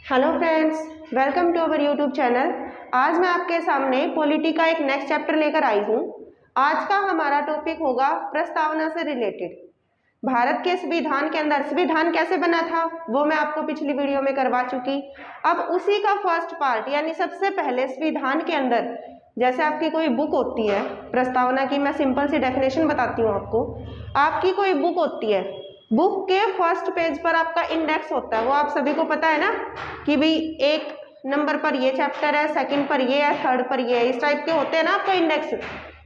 Hello friends, welcome to our YouTube channel. आज मैं आपके सामने पॉलिटी का एक नेक्स्ट चैप्टर लेकर आई हूँ। आज का हमारा टॉपिक होगा प्रस्तावना से रिलेटेड। भारत के संविधान के अंदर संविधान कैसे बना था वो मैं आपको पिछली वीडियो में करवा चुकी। अब उसी का फर्स्ट पार्ट यानी सबसे पहले संविधान के अंदर जैसे आपकी कोई बुक होती है, प्रस्तावना की मैं सिंपल सी डेफिनेशन बताती हूँ आपको। आपकी कोई बुक होती है, बुक के फर्स्ट पेज पर आपका इंडेक्स होता है, वो आप सभी को पता है ना कि भाई एक नंबर पर ये चैप्टर है, सेकंड पर ये है, थर्ड पर ये है, इस टाइप के होते हैं ना आपका इंडेक्स।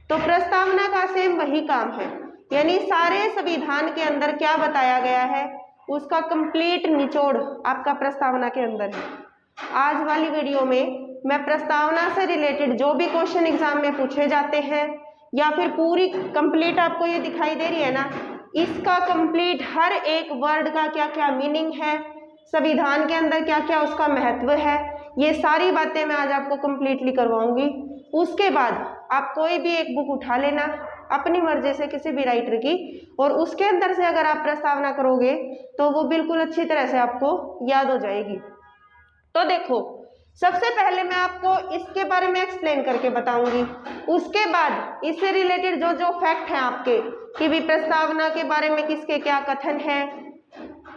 तो प्रस्तावना का सेम वही काम है, यानी सारे संविधान के अंदर क्या बताया गया है उसका कंप्लीट निचोड़ आपका प्रस्तावना के अंदर है। आज वाली वीडियो में मैं प्रस्तावना से रिलेटेड जो भी क्वेश्चन एग्जाम में पूछे जाते हैं या फिर पूरी कंप्लीट आपको ये दिखाई दे रही है ना, इसका कंप्लीट हर एक वर्ड का क्या क्या मीनिंग है, संविधान के अंदर क्या क्या उसका महत्व है, ये सारी बातें मैं आज आपको कंप्लीटली करवाऊंगी। उसके बाद आप कोई भी एक बुक उठा लेना अपनी मर्जी से किसी भी राइटर की, और उसके अंदर से अगर आप प्रस्तावना करोगे तो वो बिल्कुल अच्छी तरह से आपको याद हो जाएगी। तो देखो, सबसे पहले मैं आपको इसके बारे में एक्सप्लेन करके बताऊंगी। उसके बाद इससे रिलेटेड जो जो फैक्ट हैं आपके कि भी प्रस्तावना के बारे में किसके क्या कथन है,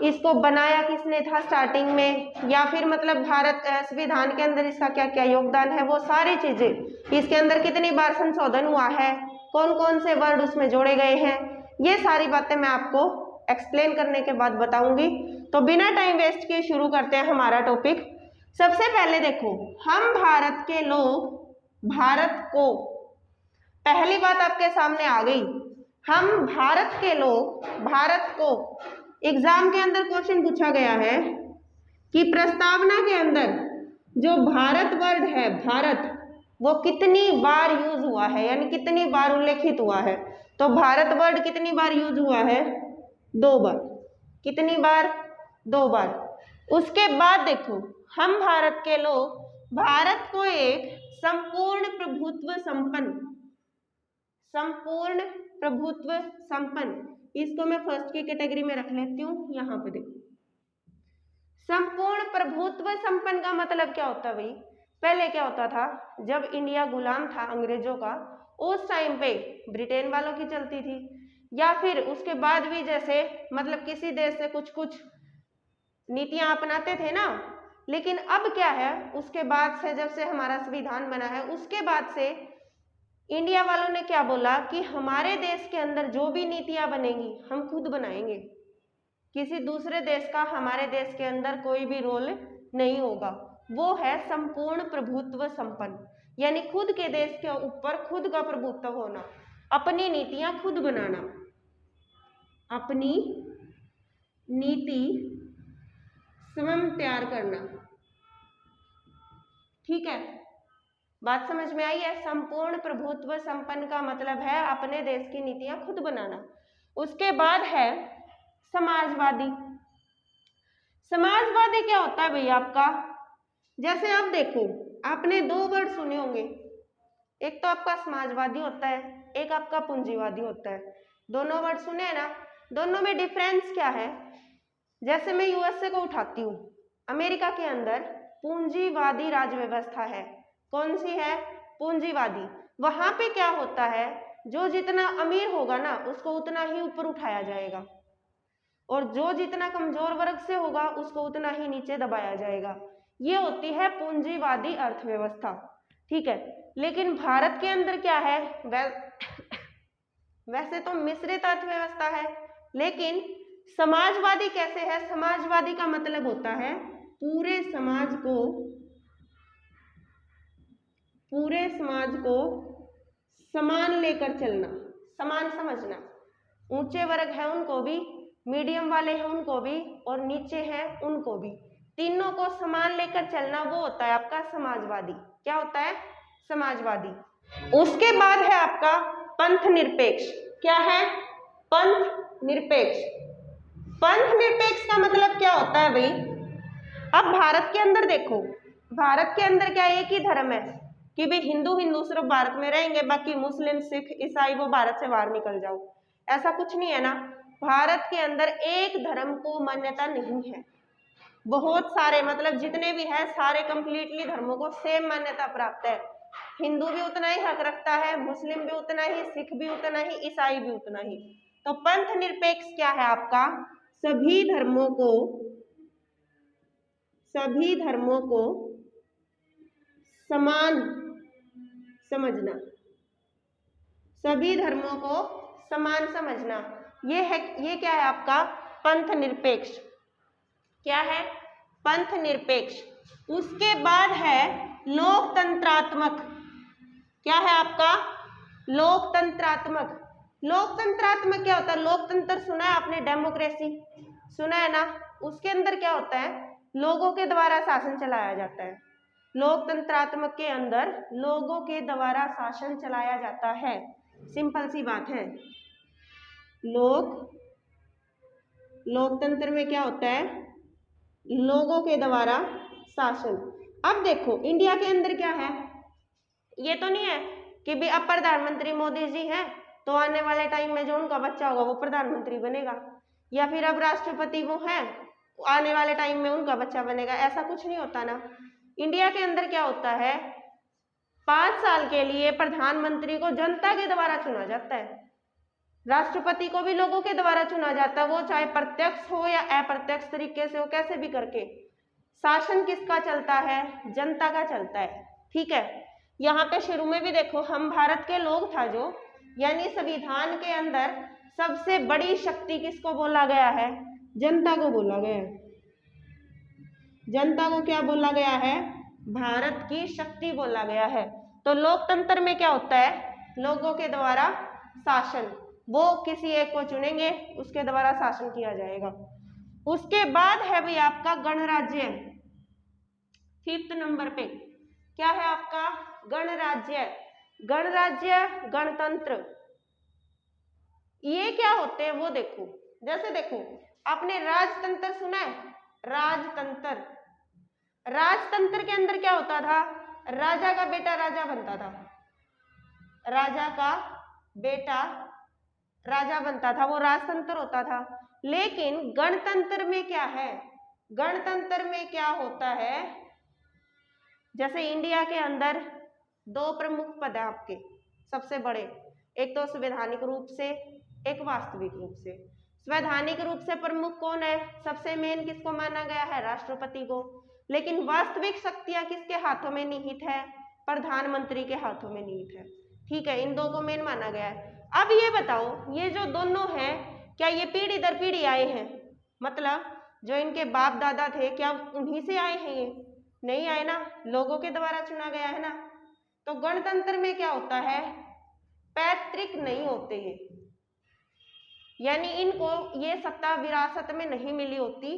इसको बनाया किसने था स्टार्टिंग में, या फिर मतलब भारत संविधान के अंदर इसका क्या क्या योगदान है, वो सारी चीजें, इसके अंदर कितनी बार संशोधन हुआ है, कौन कौन से वर्ड उसमें जोड़े गए हैं, ये सारी बातें मैं आपको एक्सप्लेन करने के बाद बताऊंगी। तो बिना टाइम वेस्ट किए शुरू करते हैं हमारा टॉपिक। सबसे पहले देखो, हम भारत के लोग भारत को, पहली बात आपके सामने आ गई, हम भारत के लोग भारत को। एग्जाम के अंदर क्वेश्चन पूछा गया है कि प्रस्तावना के अंदर जो भारत वर्ड है भारत, वो कितनी बार यूज हुआ है, यानी कितनी बार उल्लेखित हुआ है। तो भारत वर्ड कितनी बार यूज हुआ है? 2 बार। कितनी बार? 2 बार। उसके बाद देखो, हम भारत के लोग भारत को एक संपूर्ण प्रभुत्व संपन्न, इसको मैं फर्स्ट की कैटेगरी में रख लेती हूँ। यहाँ पे देखो, संपूर्ण प्रभुत्व संपन्न का मतलब क्या होता है भाई? पहले क्या होता था, जब इंडिया गुलाम था अंग्रेजों का, उस टाइम पे ब्रिटेन वालों की चलती थी, या फिर उसके बाद भी जैसे मतलब किसी देश से कुछ कुछ नीतियां अपनाते थे ना। लेकिन अब क्या है, उसके बाद से जब से हमारा संविधान बना है उसके बाद से इंडिया वालों ने क्या बोला कि हमारे देश के अंदर जो भी नीतियां बनेंगी हम खुद बनाएंगे, किसी दूसरे देश का हमारे देश के अंदर कोई भी रोल नहीं होगा। वो है संपूर्ण प्रभुत्व संपन्न, यानी खुद के देश के ऊपर खुद का प्रभुत्व होना, अपनी नीतियां खुद बनाना, अपनी नीति स्वयं तैयार करना। ठीक है, बात समझ में आई है? संपूर्ण प्रभुत्व संपन्न का मतलब है अपने देश की नीतियां खुद बनाना। उसके बाद है समाजवादी। समाजवादी क्या होता है भाई आपका? जैसे आप देखो, आपने 2 वर्ड सुने होंगे, एक तो आपका समाजवादी होता है, एक आपका पूंजीवादी होता है। दोनों वर्ड सुने हैं ना? दोनों में डिफरेंस क्या है? जैसे मैं यूएसए को उठाती हूँ, अमेरिका के अंदर पूंजीवादी राज व्यवस्था है। कौन सी है? पूंजीवादी। वहां पे क्या होता है, जो जितना अमीर होगा ना उसको उतना ही ऊपर उठाया जाएगा, और जो जितना कमजोर वर्ग से होगा उसको उतना ही नीचे दबाया जाएगा। ये होती है पूंजीवादी अर्थव्यवस्था। ठीक है, लेकिन भारत के अंदर क्या है, वैसे तो मिश्रित अर्थव्यवस्था है, लेकिन समाजवादी कैसे है? समाजवादी का मतलब होता है पूरे समाज को समान लेकर चलना, समान समझना। ऊंचे वर्ग है उनको भी, मीडियम वाले हैं उनको भी, और नीचे हैं उनको भी, तीनों को समान लेकर चलना, वो होता है आपका समाजवादी। क्या होता है? समाजवादी। उसके बाद है आपका पंथ निरपेक्ष। क्या है? पंथ निरपेक्ष। पंथ निरपेक्ष का मतलब क्या होता है भाई? अब भारत के अंदर देखो, भारत के अंदर क्या एक ही धर्म है कि भाई हिंदू सिर्फ भारत में रहेंगे, बाकी मुस्लिम सिख ईसाई वो भारत से बाहर निकल जाओ, ऐसा कुछ नहीं है ना। भारत के अंदर एक धर्म को मान्यता नहीं है, बहुत सारे मतलब जितने भी है सारे कंप्लीटली धर्मों को सेम मान्यता प्राप्त है। हिंदू भी उतना ही हक रखता है, मुस्लिम भी उतना ही, सिख भी उतना ही, ईसाई भी उतना ही। तो पंथ निरपेक्ष क्या है आपका? सभी धर्मों को समान समझना, सभी धर्मों को समान समझना, ये है, ये क्या है आपका? पंथ निरपेक्ष। क्या है? पंथ निरपेक्ष। उसके बाद है लोकतंत्रात्मक। क्या है आपका? लोकतंत्रात्मक। लोकतंत्रात्मक क्या होता है? लोकतंत्र सुना है आपने, डेमोक्रेसी सुना है ना? उसके अंदर क्या होता है? लोगों के द्वारा शासन चलाया जाता है। लोकतंत्रात्मक के अंदर लोगों के द्वारा शासन चलाया जाता है। सिंपल सी बात है। लोकतंत्र में क्या होता है? लोगों के द्वारा शासन। अब देखो इंडिया के अंदर क्या है, ये तो नहीं है कि भी अब प्रधानमंत्री मोदी जी हैं तो आने वाले टाइम में जो उनका बच्चा होगा वो प्रधानमंत्री बनेगा, या फिर अब राष्ट्रपति वो हैं आने वाले टाइम में उनका बच्चा बनेगा, ऐसा कुछ नहीं होता ना। इंडिया के अंदर क्या होता है? 5 साल के लिए प्रधानमंत्री को जनता के द्वारा चुना जाता है, राष्ट्रपति को भी लोगों के द्वारा चुना जाता है, वो चाहे प्रत्यक्ष हो या अप्रत्यक्ष तरीके से हो, कैसे भी करके शासन किसका चलता है? जनता का चलता है। ठीक है, यहाँ पे शुरू में भी देखो हम भारत के लोग था जो, यानी संविधान के अंदर सबसे बड़ी शक्ति किसको बोला गया है? जनता को बोला गया है। जनता को क्या बोला गया है? भारत की शक्ति बोला गया है। तो लोकतंत्र में क्या होता है? लोगों के द्वारा शासन, वो किसी एक को चुनेंगे, उसके द्वारा शासन किया जाएगा। उसके बाद है भाई आपका गणराज्य। 5th नंबर पे क्या है आपका? गणराज्य। गणराज्य, गणतंत्र, ये क्या होते हैं वो देखो। जैसे देखो आपने राजतंत्र सुना है? राजतंत्र, राजतंत्र के अंदर क्या होता था? राजा का बेटा राजा बनता था, राजा का बेटा राजा बनता था, वो राजतंत्र होता था। लेकिन गणतंत्र में क्या है? गणतंत्र में क्या होता है? जैसे इंडिया के अंदर 2 प्रमुख पद है आपके सबसे बड़े, एक तो संवैधानिक रूप से, एक वास्तविक रूप से। संवैधानिक रूप से प्रमुख कौन है? सबसे मेन किसको माना गया है? राष्ट्रपति को। लेकिन वास्तविक शक्तियां किसके हाथों में निहित है? प्रधानमंत्री के हाथों में निहित है। ठीक है, इन 2 को मेन माना गया है। अब ये बताओ ये जो दोनों हैं क्या ये पीढ़ी दर पीढ़ी आए हैं? मतलब जो इनके बाप दादा थे क्या उन्हीं से आए हैं? ये नहीं आए ना, लोगों के द्वारा चुना गया है ना। तो गणतंत्र में क्या होता है? पैतृक नहीं होते ये, यानी इनको ये सत्ता विरासत में नहीं मिली होती,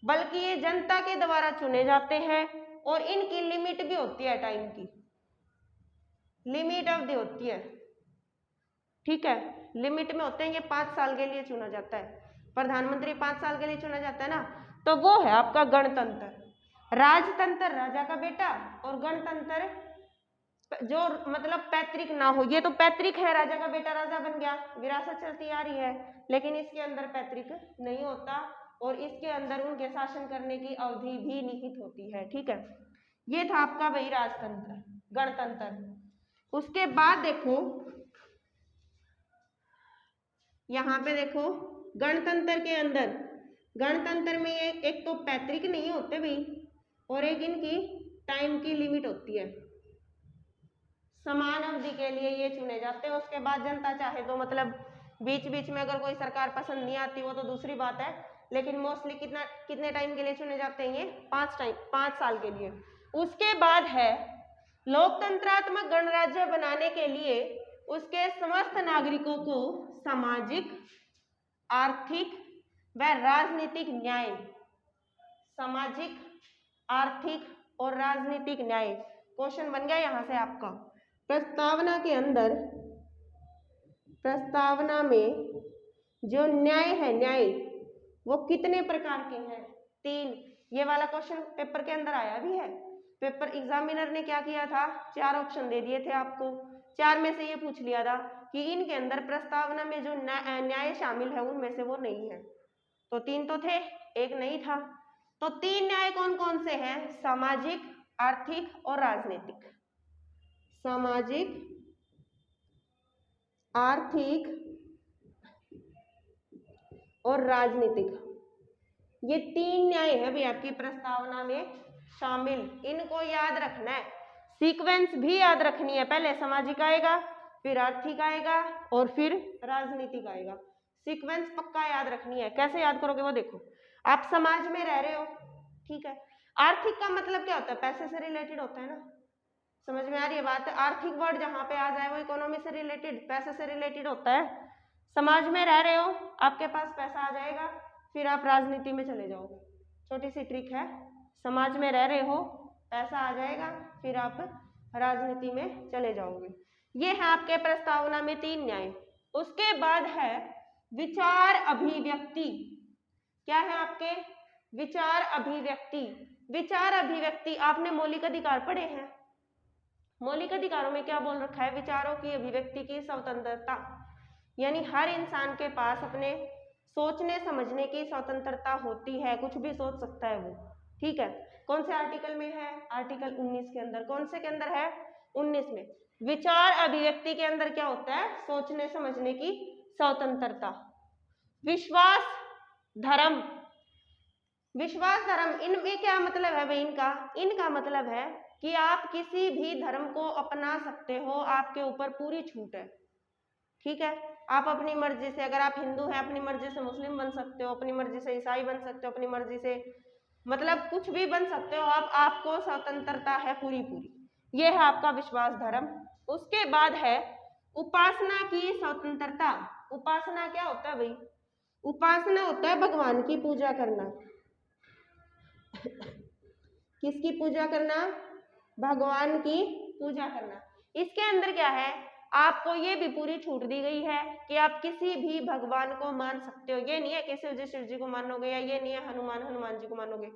बल्कि ये जनता के द्वारा चुने जाते हैं। और इनकी लिमिट भी होती है, टाइम की लिमिट अवधि होती है। ठीक है, लिमिट में होते हैं, ये 5 साल के लिए चुना जाता है, प्रधानमंत्री 5 साल के लिए चुना जाता है ना। तो वो है आपका गणतंत्र। राजतंत्र राजा का बेटा, और गणतंत्र जो मतलब पैतृक ना हो, ये तो पैतृक है, राजा का बेटा राजा बन गया, विरासत चलती आ रही है, लेकिन इसके अंदर पैतृक नहीं होता और इसके अंदर उनके शासन करने की अवधि भी निहित होती है। ठीक है, ये था आपका वही राजतंत्र, गणतंत्र। उसके बाद देखो यहाँ पे देखो गणतंत्र के अंदर, गणतंत्र में एक तो पैतृक नहीं होते भाई, और एक इनकी टाइम की लिमिट होती है, समान अवधि के लिए ये चुने जाते हैं। उसके बाद जनता चाहे तो मतलब बीच बीच में अगर कोई सरकार पसंद नहीं आती वो तो दूसरी बात है, लेकिन मोस्टली कितने टाइम के लिए चुने जाते हैं? ये 5 साल के लिए। उसके बाद है लोकतंत्रात्मक गणराज्य बनाने के लिए उसके समस्त नागरिकों को सामाजिक, आर्थिक व राजनीतिक न्याय, सामाजिक, आर्थिक और राजनीतिक न्याय। क्वेश्चन बन गया यहाँ से आपका। प्रस्तावना के अंदर, प्रस्तावना में जो न्याय है, न्याय वो कितने प्रकार के हैं? 3। ये वाला क्वेश्चन पेपर के अंदर आया भी है। पेपर एग्जामिनर ने क्या किया था? 4 ऑप्शन दे दिए थे आपको, 4 में से ये पूछ लिया था कि इनके अंदर प्रस्तावना में जो न्याय शामिल है उनमें से वो नहीं है। तो 3 तो थे, एक नहीं था। तो 3 न्याय कौन कौन से हैं? सामाजिक, आर्थिक और राजनीतिक। सामाजिक, आर्थिक और राजनीतिक, ये 3 न्याय है भी आपकी प्रस्तावना में शामिल। इनको याद रखना है, सीक्वेंस भी याद रखनी है। पहले सामाजिक आएगा, फिर आर्थिक आएगा और फिर राजनीतिक आएगा। सीक्वेंस पक्का याद रखनी है। कैसे याद करोगे वो देखो। आप समाज में रह रहे हो, ठीक है। आर्थिक का मतलब क्या होता है? पैसे से रिलेटेड होता है ना, समझ में आ रही है बात? आर्थिक वर्ड जहां पे आ जाए वो इकोनॉमी से रिलेटेड, पैसे से रिलेटेड होता है। समाज में रह रहे हो, आपके पास पैसा आ जाएगा, फिर आप राजनीति में चले जाओगे। छोटी सी ट्रिक है, समाज में रह रहे हो, पैसा आ जाएगा, फिर आप राजनीति में चले जाओगे। ये है आपके प्रस्तावना में 3 न्याय। उसके बाद है विचार अभिव्यक्ति। क्या है आपके? विचार अभिव्यक्ति। विचार अभिव्यक्ति आपने मौलिक अधिकार पढ़े हैं। मौलिक अधिकारों में क्या बोल रखा है? विचारों की अभिव्यक्ति की स्वतंत्रता, यानी हर इंसान के पास अपने सोचने समझने की स्वतंत्रता होती है, कुछ भी सोच सकता है वो, ठीक है। कौन से आर्टिकल में है? आर्टिकल 19 के अंदर। कौन से के अंदर है? 19 में। विचार अभिव्यक्ति के अंदर क्या होता है? सोचने समझने की स्वतंत्रता। विश्वास धर्म, विश्वास धर्म, इनमें क्या मतलब है भाई? इनका मतलब है कि आप किसी भी धर्म को अपना सकते हो, आपके ऊपर पूरी छूट है, ठीक है। आप अपनी मर्जी से, अगर आप हिंदू हैं अपनी मर्जी से मुस्लिम बन सकते हो, अपनी मर्जी से ईसाई बन सकते हो, अपनी मर्जी से मतलब कुछ भी बन सकते हो आप, आपको स्वतंत्रता है पूरी पूरी। ये है आपका विश्वास धर्म। उसके बाद है उपासना की स्वतंत्रता। उपासना क्या होता है भाई? उपासना होता है भगवान की पूजा करना। किसकी पूजा करना? भगवान की पूजा करना। इसके अंदर क्या है? आपको ये भी पूरी छूट दी गई है कि आप किसी भी भगवान को मान सकते हो। ये नहीं है कि शिव जी को मानोगे, या ये नहीं है हनुमान जी को मानोगे।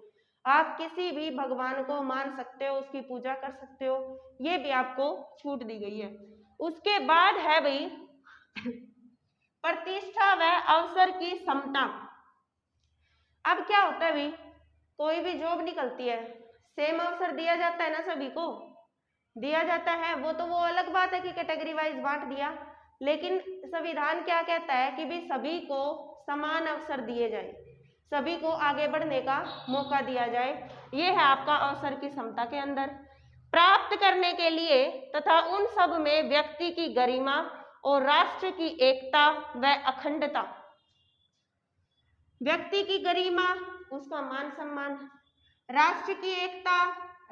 आप किसी भी भगवान को मान सकते हो, उसकी पूजा कर सकते हो, ये भी आपको छूट दी गई है। उसके बाद है भाई प्रतिष्ठा व अवसर की समता। अब क्या होता है भाई? कोई भी जॉब निकलती है, सेम अवसर दिया जाता है ना, सभी को दिया जाता है। वो तो वो अलग बात है कि कैटेगरी वाइज बांट दिया, लेकिन संविधान क्या कहता है कि भी सभी को समान अवसर दिए जाए, सभी को आगे बढ़ने का मौका दिया जाए। ये है आपका अवसर की समता के अंदर। प्राप्त करने के लिए तथा उन सब में व्यक्ति की गरिमा और राष्ट्र की एकता व अखंडता। व्यक्ति की गरिमा, उसका मान सम्मान, राष्ट्र की एकता,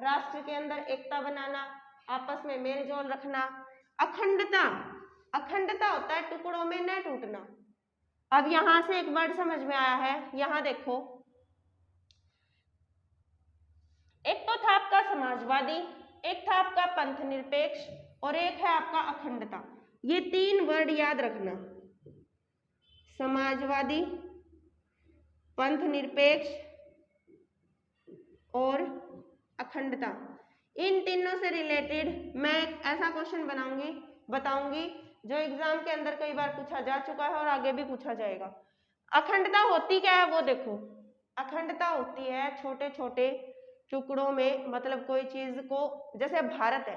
राष्ट्र के अंदर एकता बनाना, आपस में मेल जोल रखना। अखंडता, अखंडता होता है टुकड़ों में न टूटना। अब यहां से एक वर्ड समझ में आया है, यहां देखो, एक तो था आपका समाजवादी, एक था आपका पंथ निरपेक्ष और एक है आपका अखंडता। ये 3 वर्ड याद रखना, समाजवादी, पंथ निरपेक्ष और अखंडता। इन तीनों से रिलेटेड मैं एक ऐसा क्वेश्चन बताऊंगी जो एग्जाम के अंदर कई बार पूछा जा चुका है और आगे भी पूछा जाएगा। अखंडता होती क्या है वो देखो। अखंडता होती है छोटे छोटे टुकड़ों में, मतलब कोई चीज को, जैसे भारत है,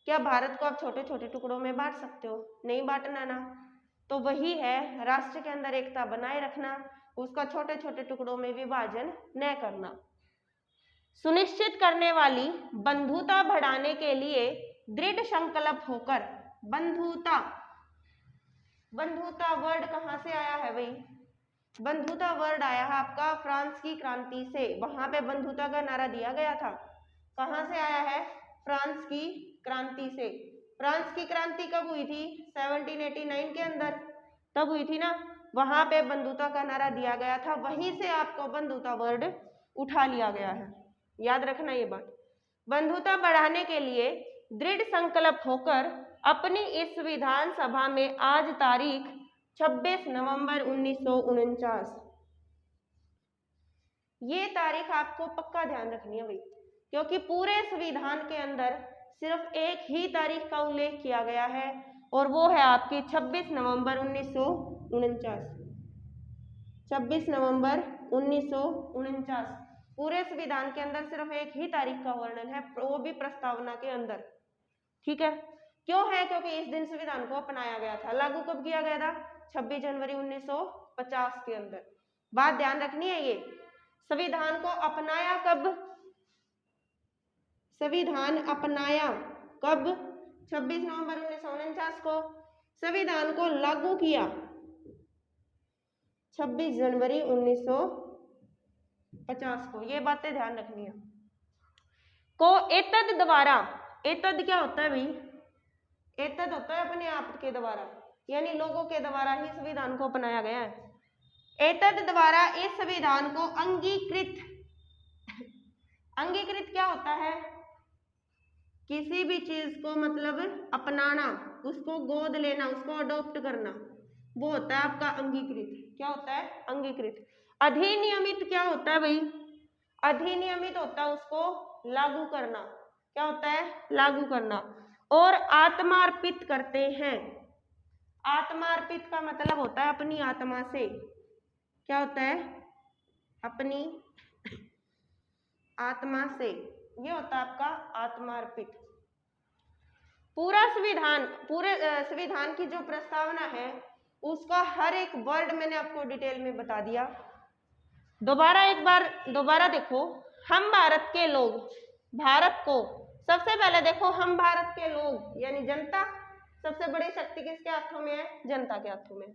क्या भारत को आप छोटे छोटे टुकड़ों में बांट सकते हो? नहीं बांटना ना। तो वही है राष्ट्र के अंदर एकता बनाए रखना, उसका छोटे छोटे टुकड़ों में विभाजन न करना। सुनिश्चित करने वाली बंधुता बढ़ाने के लिए दृढ़ संकल्प होकर। बंधुता, बंधुता वर्ड कहाँ से आया है भाई? बंधुता वर्ड आया है आपका फ्रांस की क्रांति से। वहां पे बंधुता का नारा दिया गया था। कहाँ से आया है? फ्रांस की क्रांति से। फ्रांस की क्रांति कब हुई थी? 1789 के अंदर, तब हुई थी ना। वहां पे बंधुता का नारा दिया गया था, वहीं से आपको बंधुता वर्ड उठा लिया गया है, याद रखना ये बात। बंधुता बढ़ाने के लिए दृढ़ संकल्प होकर अपनी इस विधानसभा में आज तारीख 26 नवंबर 1949, ये तारीख आपको पक्का ध्यान रखनी है भाई, क्योंकि पूरे संविधान के अंदर सिर्फ एक ही तारीख का उल्लेख किया गया है और वो है आपकी 26 नवंबर 1949। 26 नवंबर 1949 पूरे संविधान के अंदर सिर्फ एक ही तारीख का वर्णन है, वो भी प्रस्तावना के अंदर। ठीक है, क्यों है? क्योंकि इस दिन संविधान को अपनाया गया था। लागू कब किया गया था? 26 जनवरी 1950 के अंदर। बात ध्यान रखनी है, ये संविधान को अपनाया कब? संविधान अपनाया कब? 26 नवंबर 1949 को। संविधान को लागू किया 26 जनवरी 1950 को। ये बातें ध्यान रखनी है। को एतद द्वारा, एतद क्या होता है भाई? एतद होता है अपने आप के द्वारा, यानी लोगों के द्वारा ही संविधान को अपनाया गया है। एतद द्वारा इस संविधान को अंगीकृत, अंगीकृत क्या होता है? किसी भी चीज को मतलब अपनाना, उसको गोद लेना, उसको अडॉप्ट करना, वो होता है आपका अंगीकृत। क्या होता है? अंगीकृत। अधिनियमित क्या होता है भाई? अधिनियमित होता है उसको लागू करना। क्या होता है? लागू करना। और आत्मार्पित करते हैं। आत्मार्पित का मतलब होता है अपनी आत्मा से। क्या होता है? अपनी आत्मा से, ये होता है आपका आत्मार्पित। पूरा संविधान, पूरे संविधान की जो प्रस्तावना है उसका हर एक वर्ड मैंने आपको डिटेल में बता दिया। दोबारा एक बार दोबारा देखो, हम भारत के लोग, भारत को सबसे पहले देखो, हम भारत के लोग यानी जनता, सबसे बड़ी शक्ति किसके हाथों में है? जनता के हाथों में।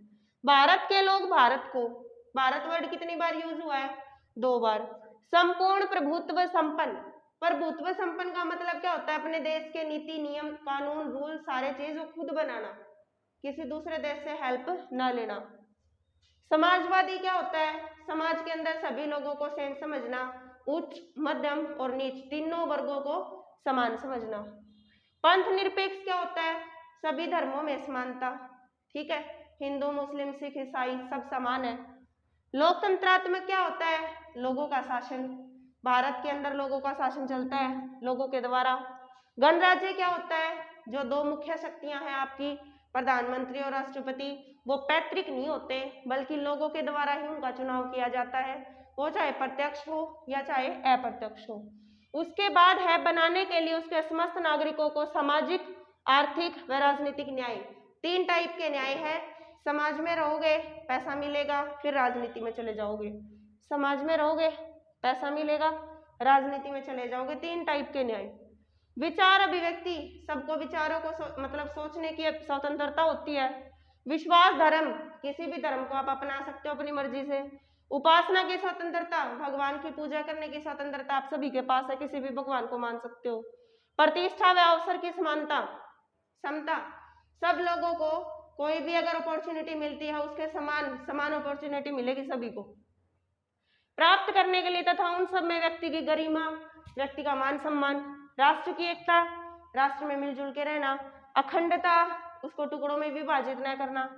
भारत के लोग, भारत को, भारत वर्ड कितनी बार यूज हुआ है? 2 बार। संपूर्ण प्रभुत्व संपन्न, प्रभुत्व संपन्न का मतलब क्या होता है? अपने देश के नीति नियम कानून रूल सारे चीज वो खुद बनाना, किसी दूसरे देश से हेल्प ना लेना। समाजवादी क्या होता है? समाज के अंदर सभी लोगों को सेम समझना, उच्च मध्यम और नीच तीनों वर्गों को समान समझना। पंथ निरपेक्ष क्या होता है? सभी धर्मों में समानता। ठीक है, हिंदू मुस्लिम सिख ईसाई सब समान है। लोकतंत्रात्मक क्या होता है? लोगों का शासन, भारत के अंदर लोगों का शासन चलता है लोगों के द्वारा। गणराज्य क्या होता है? जो 2 मुख्य शक्तियां हैं आपकी, प्रधानमंत्री और राष्ट्रपति, वो पैतृक नहीं होते बल्कि लोगों के द्वारा ही उनका चुनाव किया जाता है, वो चाहे प्रत्यक्ष हो या चाहे अप्रत्यक्ष हो। उसके बाद है बनाने के लिए उसके समस्त नागरिकों को सामाजिक, आर्थिक व राजनीतिक न्याय। 3 टाइप के न्याय है। समाज में रहोगे पैसा मिलेगा, फिर राजनीति में चले जाओगे। समाज में रहोगे पैसा मिलेगा, राजनीति में चले जाओगे। 3 टाइप के न्याय। विचार अभिव्यक्ति, सबको विचारों को मतलब सोचने की स्वतंत्रता होती है। विश्वास धर्म, किसी भी धर्म को आप अपना सकते हो अपनी मर्जी से। उपासना की स्वतंत्रता, भगवान की पूजा करने की स्वतंत्रता आप सभी के पास है, किसी भी भगवान को मान सकते हो। प्रतिष्ठा व अवसर की समानता, समता, सब लोगों को कोई भी अगर अपॉर्चुनिटी मिलती है उसके समान अपॉर्चुनिटी मिलेगी सभी को प्राप्त करने के लिए, तथा उन सब में व्यक्ति की गरिमा, व्यक्ति का मान सम्मान। राष्ट्र की एकता, राष्ट्र में मिलजुल के रहना। अखंडता, उसको टुकड़ों में विभाजित न करना।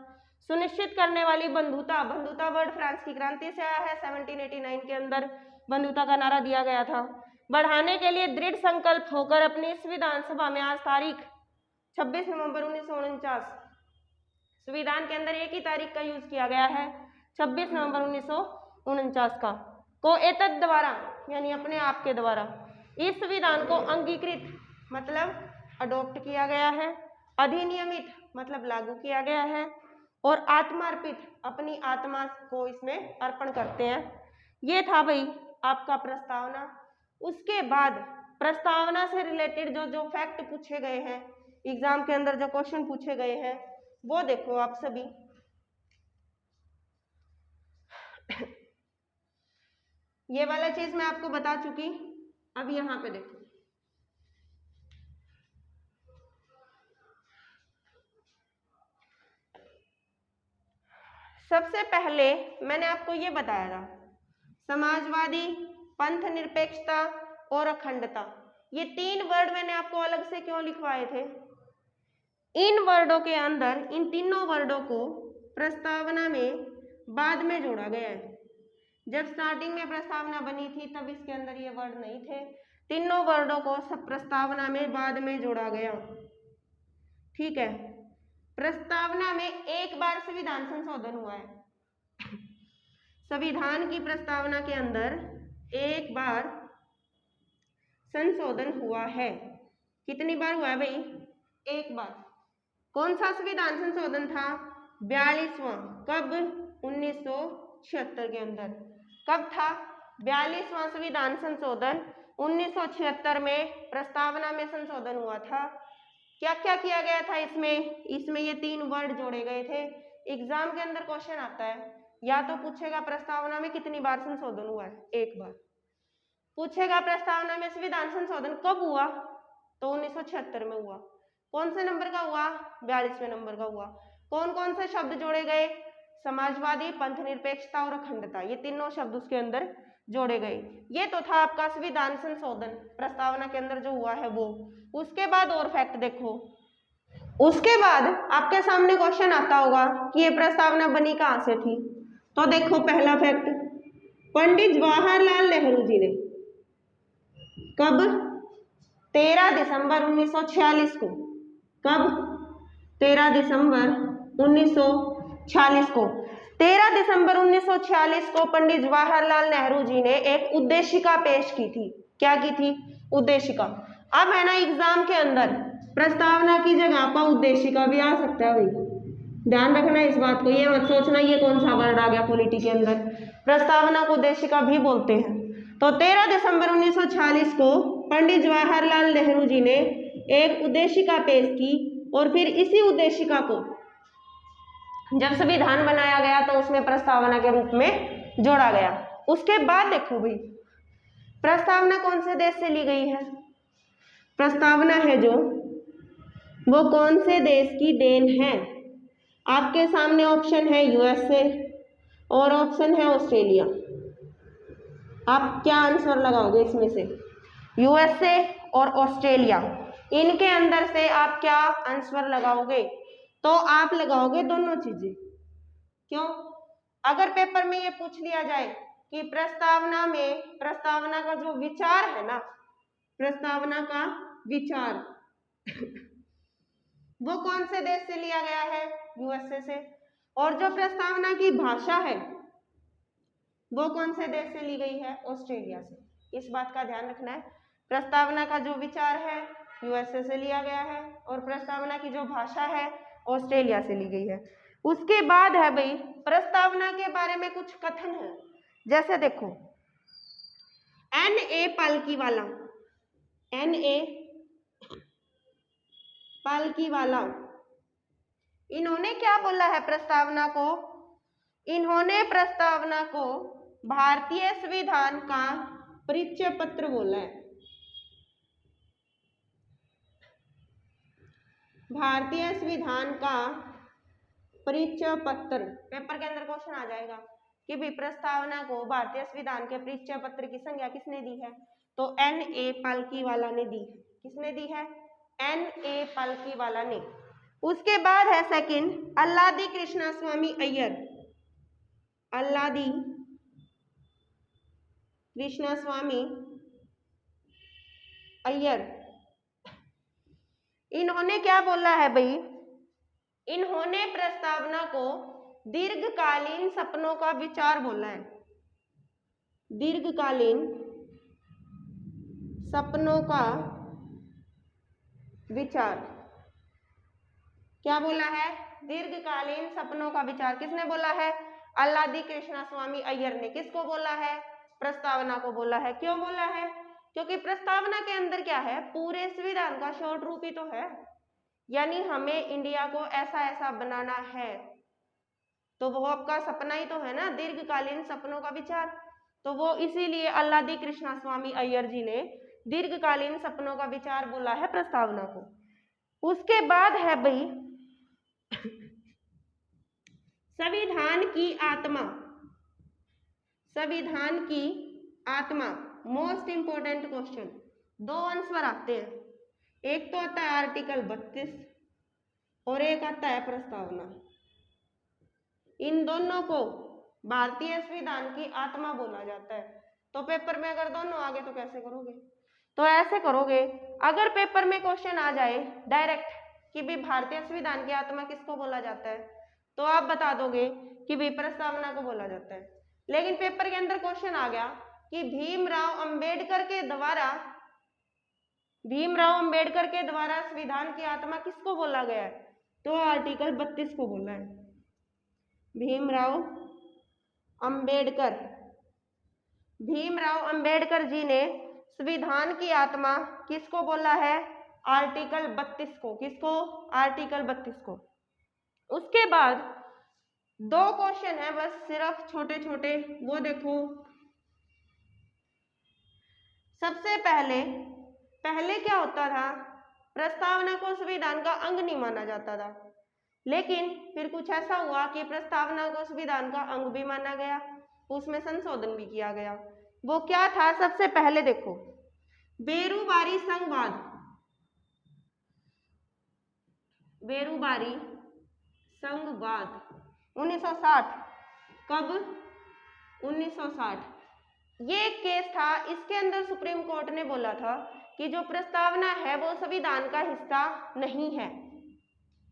सुनिश्चित करने वाली बंधुता, बंधुता वर्ड फ्रांस की क्रांति से आया है। 1789 के अंदर बंधुता का नारा दिया गया था। बढ़ाने के लिए दृढ़ संकल्प होकर अपनी इस विधानसभा में आज तारीख 26 नवंबर 1949, संविधान के अंदर एक ही तारीख का यूज किया गया है, 26 नवंबर 1949 का। को एतद द्वारा यानी अपने आप के द्वारा इस संविधान को अंगीकृत मतलब अडॉप्ट किया गया है। अधिनियमित मतलब लागू किया गया है। और आत्मार्पित, अपनी आत्मा को इसमें अर्पण करते हैं। ये था भाई आपका प्रस्तावना। उसके बाद प्रस्तावना से रिलेटेड जो फैक्ट पूछे गए हैं एग्जाम के अंदर, जो क्वेश्चन पूछे गए हैं वो देखो आप सभी। ये वाला चीज मैं आपको बता चुकी, अब यहाँ पे देखो। सबसे पहले मैंने आपको ये बताया था, समाजवादी, पंथ निरपेक्षता और अखंडता, ये 3 वर्ड मैंने आपको अलग से क्यों लिखवाए थे? इन वर्डों के अंदर, इन तीनों वर्डों को प्रस्तावना में बाद में जोड़ा गया है। जब स्टार्टिंग में प्रस्तावना बनी थी तब इसके अंदर ये वर्ड नहीं थे। तीनों वर्डों को सब प्रस्तावना में बाद में जोड़ा गया। ठीक है, प्रस्तावना में एक बार संविधान संशोधन हुआ है। संविधान की प्रस्तावना के अंदर एक बार संशोधन हुआ है। कितनी बार हुआ है भाई? एक बार। कौन सा संविधान संशोधन था? 42वां। कब? 1976 के अंदर। कब था? 42वां संविधान संशोधन 1976 में प्रस्तावना में संशोधन हुआ था। क्या क्या किया गया था इसमें ये 3 वर्ड जोड़े गए थे। एग्जाम के अंदर क्वेश्चन आता है, या तो पूछेगा प्रस्तावना में कितनी बार संशोधन हुआ है? एक बार। पूछेगा प्रस्तावना में संविधान संशोधन कब हुआ? तो 1976 में हुआ। कौन से नंबर का हुआ? 42वें नंबर का हुआ। कौन कौन से शब्द जोड़े गए? समाजवादी, पंथनिरपेक्षता और अखंडता, ये तीनों शब्द उसके अंदर जोड़े गए। ये तो था आपका संविधान संशोधन प्रस्तावना के अंदर जो हुआ है वो। उसके बाद और फैक्ट देखो। उसके बाद आपके सामने क्वेश्चन आता होगा कि ये प्रस्तावना बनी कहां से थी। तो देखो पहला फैक्ट, पंडित जवाहरलाल नेहरू जी ने कब? 13 दिसंबर 1946 को। कब? 13 दिसंबर 1946 को। 13 दिसंबर 1946 को पंडित जवाहरलाल नेहरू जी ने एक उद्देशिका पेश की थी। क्या की थी? उद्देशिका। अब है ना एग्जाम के अंदर प्रस्तावना की जगह पर उद्देशिका भी आ सकता है भाई, ध्यान रखना इस बात को। ये मत सोचना ये कौन सा वर्ड आ गया पॉलिटी के अंदर। प्रस्तावना को उद्देशिका भी बोलते हैं। तो 13 दिसंबर 1946 को पंडित जवाहरलाल नेहरू जी ने एक उद्देशिका पेश की और फिर इसी उद्देशिका को जब संविधान बनाया गया तो उसमें प्रस्तावना के रूप में जोड़ा गया। उसके बाद देखो भाई प्रस्तावना कौन से देश से ली गई है? प्रस्तावना है जो वो कौन से देश की देन है? आपके सामने ऑप्शन है यूएसए और ऑप्शन है ऑस्ट्रेलिया। आप क्या आंसर लगाओगे इसमें से? यूएसए और ऑस्ट्रेलिया, इनके अंदर से आप क्या आंसर लगाओगे? तो आप लगाओगे दोनों चीजें। क्यों? अगर पेपर में ये पूछ लिया जाए कि प्रस्तावना का जो विचार है ना, प्रस्तावना का विचार वो कौन से देश से लिया गया है? यूएसए से। और जो प्रस्तावना की भाषा है वो कौन से देश से ली गई है? ऑस्ट्रेलिया से। इस बात का ध्यान रखना है। प्रस्तावना का जो विचार है यूएसए से लिया गया है और प्रस्तावना की जो भाषा है ऑस्ट्रेलिया से ली गई है। उसके बाद है भाई प्रस्तावना के बारे में कुछ कथन है। जैसे देखो N.A. पालकीवाला, N.A. पालकीवाला, इन्होंने क्या बोला है प्रस्तावना को? इन्होंने प्रस्तावना को भारतीय संविधान का परिचय पत्र बोला है। भारतीय संविधान का परिचय पत्र। पेपर के अंदर क्वेश्चन आ जाएगा कि भी प्रस्तावना को भारतीय संविधान के परिचय पत्र की संज्ञा किसने दी है? तो N.A. पालकीवाला ने दी है। किसने दी है? N.A. पालकीवाला ने। उसके बाद है सेकंड अल्लादी कृष्णस्वामी अय्यर, अल्लादी कृष्णस्वामी अय्यर, इन्होंने क्या बोला है भाई? इन्होंने प्रस्तावना को दीर्घकालीन सपनों का विचार बोला है। दीर्घकालीन सपनों का विचार। क्या बोला है? दीर्घकालीन सपनों का विचार। किसने बोला है? अल्लादी कृष्णस्वामी अय्यर ने। किसको बोला है? प्रस्तावना को बोला है। क्यों बोला है? क्योंकि प्रस्तावना के अंदर क्या है? पूरे संविधान का शॉर्ट रूप ही तो है, यानी हमें इंडिया को ऐसा ऐसा बनाना है, तो वो आपका सपना ही तो है ना, दीर्घकालीन सपनों का विचार। तो वो इसीलिए अल्लादी कृष्णस्वामी अय्यर जी ने दीर्घकालीन सपनों का विचार बोला है प्रस्तावना को। उसके बाद है भाई संविधान की आत्मा। संविधान की आत्मा मोस्ट इंपोर्टेंट क्वेश्चन। 2 आंसर आते हैं, एक तो आता है आर्टिकल 32 और एक आता है प्रस्तावना। इन दोनों को भारतीय संविधान की आत्मा बोला जाता है। तो पेपर में अगर दोनों आगे तो कैसे करोगे? तो ऐसे करोगे, अगर पेपर में क्वेश्चन आ जाए डायरेक्ट कि भी भारतीय संविधान की आत्मा किसको बोला जाता है, तो आप बता दोगे कि भी प्रस्तावना को बोला जाता है। लेकिन पेपर के अंदर क्वेश्चन आ गया कि भीमराव अंबेडकर के द्वारा संविधान की आत्मा किसको बोला गया है? तो आर्टिकल 32 को बोला है। भीमराव अंबेडकर जी ने संविधान की आत्मा किसको बोला है? आर्टिकल 32 को। किसको? आर्टिकल 32 को। उसके बाद 2 क्वेश्चन है बस, सिर्फ छोटे छोटे, वो देखो। सबसे पहले क्या होता था? प्रस्तावना को संविधान का अंग नहीं माना जाता था, लेकिन फिर कुछ ऐसा हुआ कि प्रस्तावना को संविधान का अंग भी माना गया, उसमें संशोधन भी किया गया। वो क्या था? सबसे पहले देखो, बेरूबारी संघवाद। बेरूबारी संघवाद 1960। कब? 1960। ये एक केस था, इसके अंदर सुप्रीम कोर्ट ने बोला था कि जो प्रस्तावना है वो संविधान का हिस्सा नहीं है।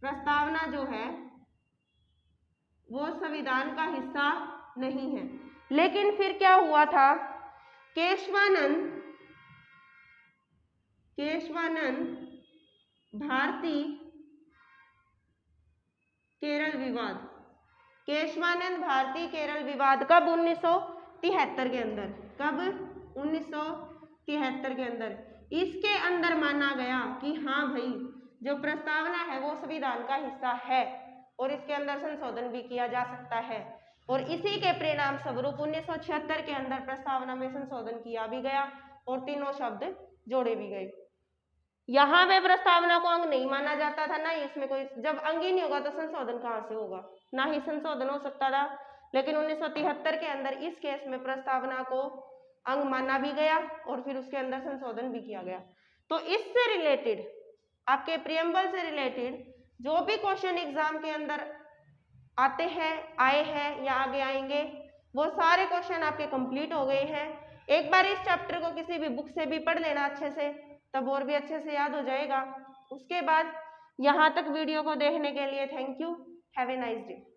प्रस्तावना जो है वो संविधान का हिस्सा नहीं है। लेकिन फिर क्या हुआ था? केशवानंद भारती केरल विवाद। केशवानंद भारती केरल विवाद कब? 1973 के अंदर। कब? 1973 के अंदर। इसके अंदर माना गया कि हाँ भाई, जो प्रस्तावना है वो संविधान का हिस्सा है और इसके अंदर संशोधन भी किया जा सकता है। और इसी के परिणाम स्वरूप 1976 के अंदर प्रस्तावना में संशोधन किया भी गया और 3 शब्द जोड़े भी गए। यहाँ पे प्रस्तावना को अंग नहीं माना जाता था, ना ही इसमें कोई, जब अंग ही नहीं होगा तो संशोधन कहाँ से होगा? ना ही संशोधन हो सकता था। लेकिन 1973 के अंदर इस केस में प्रस्तावना को अंग माना भी गया और फिर उसके अंदर संशोधन भी किया गया। तो इससे रिलेटेड, आपके प्रियम्बल से रिलेटेड जो भी क्वेश्चन एग्जाम के अंदर आते हैं, आए हैं या आगे आएंगे, वो सारे क्वेश्चन आपके कंप्लीट हो गए हैं। एक बार इस चैप्टर को किसी भी बुक से भी पढ़ लेना अच्छे से, तब और भी अच्छे से याद हो जाएगा। उसके बाद यहाँ तक वीडियो को देखने के लिए thank you. Have a nice day.